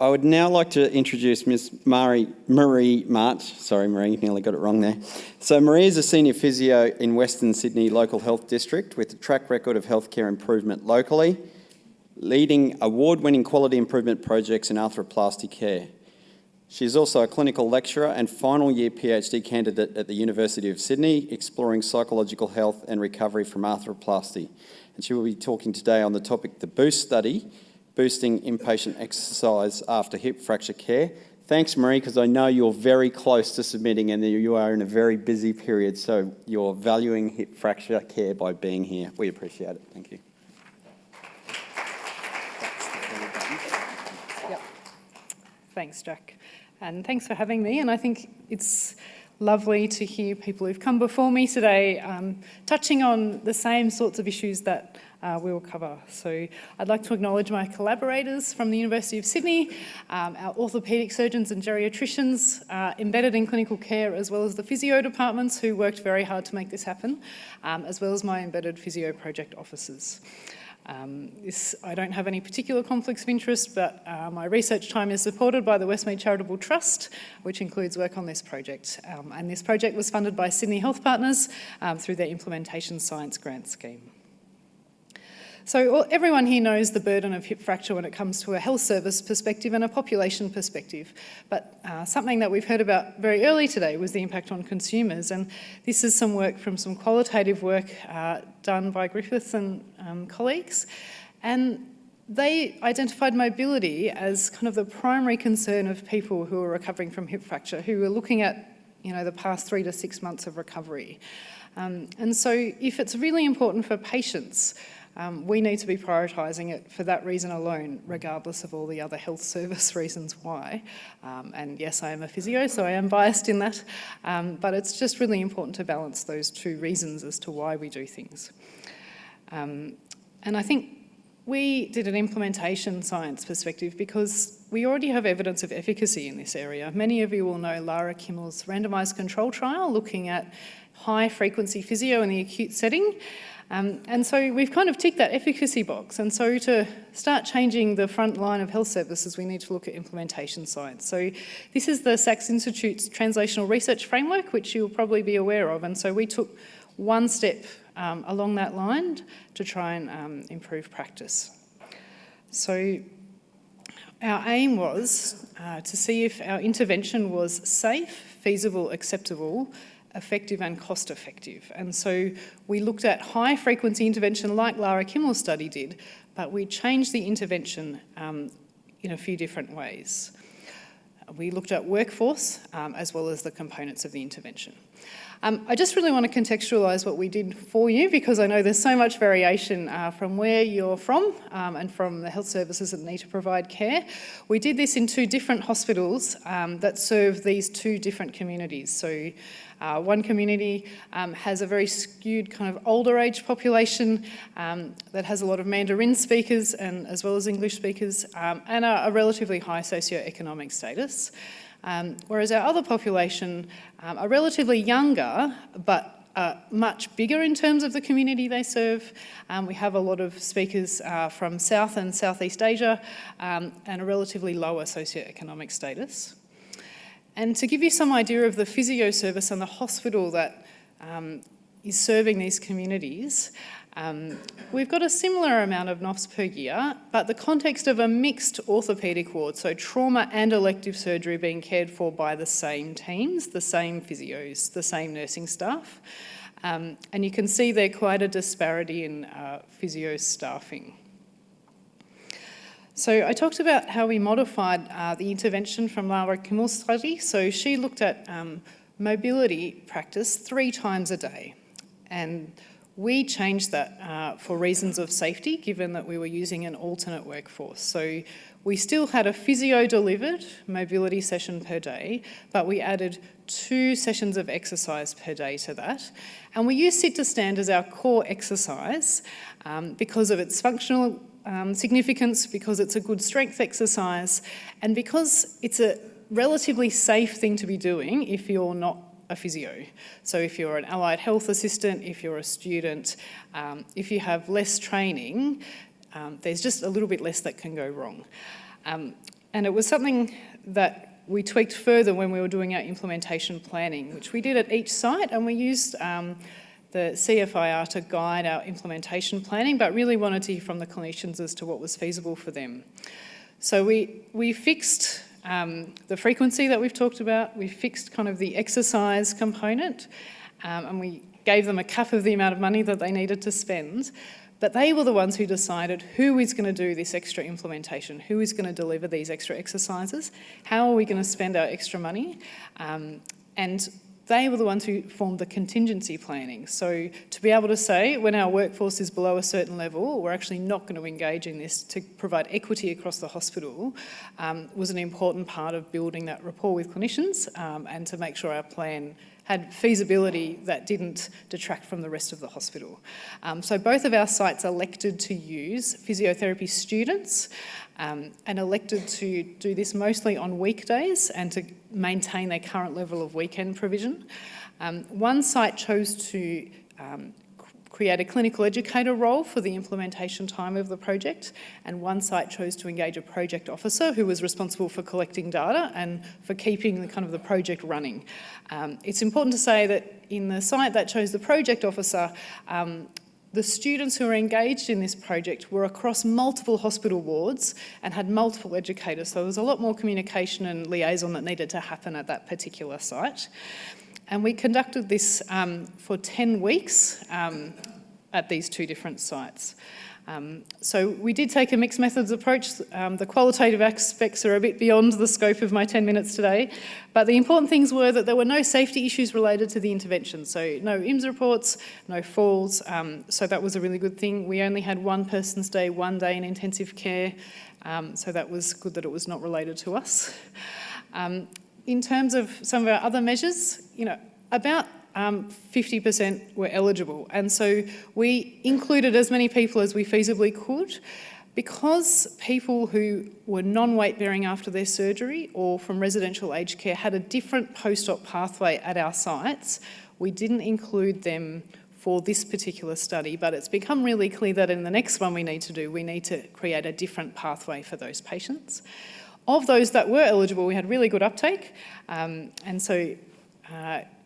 I would now like to introduce Ms. Marie March. Sorry, Marie, nearly got it wrong there. So Marie is a senior physio in Western Sydney Local Health District with a track record of healthcare improvement locally, leading award-winning quality improvement projects in arthroplasty care. She is also a clinical lecturer and final year PhD candidate at the University of Sydney, exploring psychological health and recovery from arthroplasty. And she will be talking today on the topic, the BOOST study, boosting inpatient exercise after hip fracture care. Thanks, Marie, because I know you're very close to submitting and you are in a very busy period, so you're valuing hip fracture care by being here. We appreciate it. Thank you. Yep. Thanks, Jack. And thanks for having me. And I think it's lovely to hear people who've come before me today touching on the same sorts of issues that we will cover. So I'd like to acknowledge my collaborators from the University of Sydney, our orthopaedic surgeons and geriatricians embedded in clinical care, as well as the physio departments who worked very hard to make this happen, as well as my embedded physio project officers. I don't have any particular conflicts of interest, but my research time is supported by the Westmead Charitable Trust, which includes work on this project. And this project was funded by Sydney Health Partners through their Implementation Science Grant Scheme. So everyone here knows the burden of hip fracture when it comes to a health service perspective and a population perspective. But something that we've heard about very early today was the impact on consumers. And this is some work from some qualitative work done by Griffiths and colleagues. And they identified mobility as kind of the primary concern of people who are recovering from hip fracture, who are looking at the past 3 to 6 months of recovery. And so if it's really important for patients, we need to be prioritising it for that reason alone, regardless of all the other health service reasons why. And yes, I am a physio, so I am biased in that. But it's just really important to balance those two reasons as to why we do things. And I think we did an implementation science perspective because we already have evidence of efficacy in this area. Many of you will know Lara Kimmel's randomised control trial looking at high frequency physio in the acute setting. And so we've kind of ticked that efficacy box. And so to start changing the front line of health services, we need to look at implementation science. So this is the Sachs Institute's translational research framework, which you'll probably be aware of. And so we took one step along that line to try and improve practice. So our aim was to see if our intervention was safe, feasible, acceptable, effective and cost effective. And so we looked at high frequency intervention like Lara Kimmel's study did, but we changed the intervention in a few different ways. We looked at workforce as well as the components of the intervention. I just really want to contextualise what we did for you because I know there's so much variation from where you're from and from the health services that need to provide care. We did this in 2 different hospitals that serve these 2 different communities. So one community has a very skewed kind of older age population that has a lot of Mandarin speakers and as well as English speakers and a relatively high socioeconomic status. Whereas our other population are relatively younger, but much bigger in terms of the community they serve. We have a lot of speakers from South and Southeast Asia and a relatively lower socioeconomic status. And to give you some idea of the physio service and the hospital that is serving these communities, we've got a similar amount of NOFs per year, but the context of a mixed orthopaedic ward, so trauma and elective surgery being cared for by the same teams, the same physios, the same nursing staff. And you can see there quite a disparity in physio staffing. So I talked about how we modified the intervention from Lara Kimmel's study. So she looked at mobility practice 3 times a day. And we changed that for reasons of safety, given that we were using an alternate workforce. So we still had a physio-delivered mobility session per day, but we added 2 sessions of exercise per day to that. And we used sit to stand as our core exercise because of its functional significance, because it's a good strength exercise, and because it's a relatively safe thing to be doing if you're not a physio. So if you're an allied health assistant, if you're a student, if you have less training, there's just a little bit less that can go wrong. And And it was something that we tweaked further when we were doing our implementation planning, which we did at each site, and we used the CFIR to guide our implementation planning, but really wanted to hear from the clinicians as to what was feasible for them. So we fixed the frequency that we've talked about, we fixed kind of the exercise component, and we gave them a cap of the amount of money that they needed to spend. But they were the ones who decided who is going to do this extra implementation, who is going to deliver these extra exercises, how are we going to spend our extra money, and they were the ones who formed the contingency planning. So to be able to say, when our workforce is below a certain level, we're actually not going to engage in this to provide equity across the hospital, was an important part of building that rapport with clinicians, and to make sure our plan had feasibility that didn't detract from the rest of the hospital. So both of our sites elected to use physiotherapy students, and elected to do this mostly on weekdays and to maintain their current level of weekend provision. One site chose to create a clinical educator role for the implementation time of the project, and one site chose to engage a project officer who was responsible for collecting data and for keeping the project running. It's important to say that in the site that chose the project officer, the students who were engaged in this project were across multiple hospital wards and had multiple educators, so there was a lot more communication and liaison that needed to happen at that particular site. And we conducted this for 10 weeks at these two different sites. So we did take a mixed methods approach. The qualitative aspects are a bit beyond the scope of my 10 minutes today, but the important things were that there were no safety issues related to the intervention. So no IMS reports, no falls, so that was a really good thing. We only had one person stay 1 day in intensive care, so that was good that it was not related to us. In terms of some of our other measures, about 50% were eligible, and so we included as many people as we feasibly could. Because people who were non-weight bearing after their surgery or from residential aged care had a different post-op pathway at our sites, we didn't include them for this particular study, but it's become really clear that in the next one we need to create a different pathway for those patients. Of those that were eligible, we had really good uptake, and so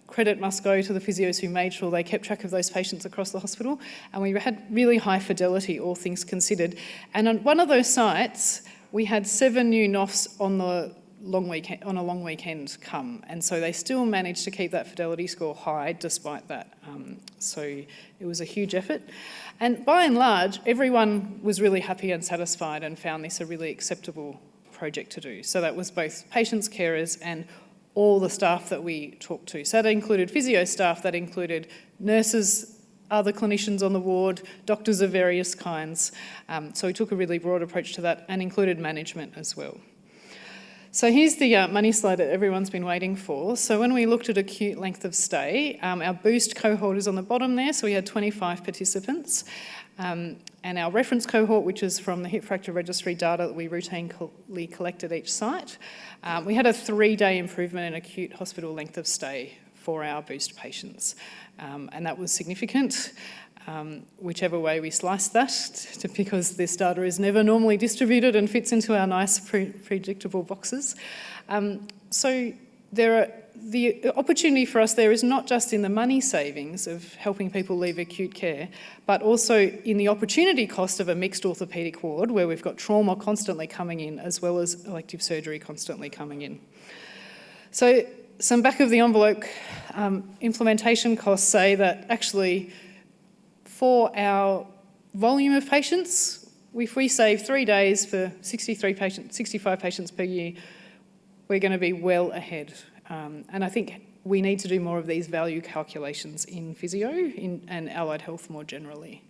credit must go to the physios who made sure they kept track of those patients across the hospital, and we had really high fidelity, all things considered. And on one of those sites, we had 7 new NOFs on a long weekend come, and so they still managed to keep that fidelity score high despite that. So it was a huge effort. And by and large, everyone was really happy and satisfied and found this a really acceptable project to do. So that was both patients, carers, and all the staff that we talked to. So that included physio staff, that included nurses, other clinicians on the ward, doctors of various kinds. So we took a really broad approach to that and included management as well. So here's the money slide that everyone's been waiting for. So when we looked at acute length of stay, our boost cohort is on the bottom there, so we had 25 participants. And our reference cohort, which is from the hip fracture registry data that we routinely collect at each site, we had a 3-day improvement in acute hospital length of stay for our boost patients. And that was significant, whichever way we slice that, because this data is never normally distributed and fits into our nice predictable boxes. So the opportunity for us there is not just in the money savings of helping people leave acute care, but also in the opportunity cost of a mixed orthopaedic ward where we've got trauma constantly coming in as well as elective surgery constantly coming in. So some back of the envelope implementation costs say that actually for our volume of patients, if we save 3 days for 65 patients per year, we're going to be well ahead. And I think we need to do more of these value calculations in physio and allied health more generally.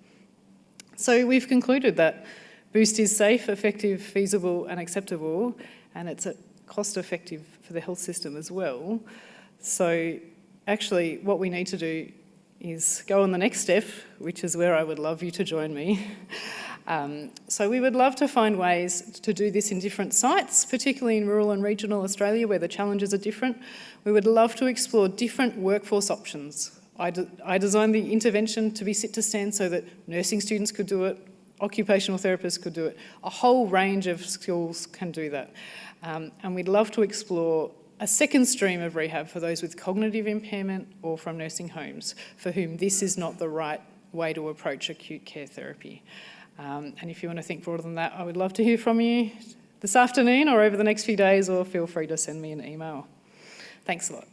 So we've concluded that Boost is safe, effective, feasible and acceptable, and it's cost effective for the health system as well. So actually what we need to do is go on the next step, which is where I would love you to join me. So we would love to find ways to do this in different sites, particularly in rural and regional Australia where the challenges are different. We would love to explore different workforce options. I designed the intervention to be sit to stand so that nursing students could do it, occupational therapists could do it. A whole range of skills can do that. And we'd love to explore a second stream of rehab for those with cognitive impairment or from nursing homes for whom this is not the right way to approach acute care therapy. And if you want to think broader than that, I would love to hear from you this afternoon or over the next few days, or feel free to send me an email. Thanks a lot.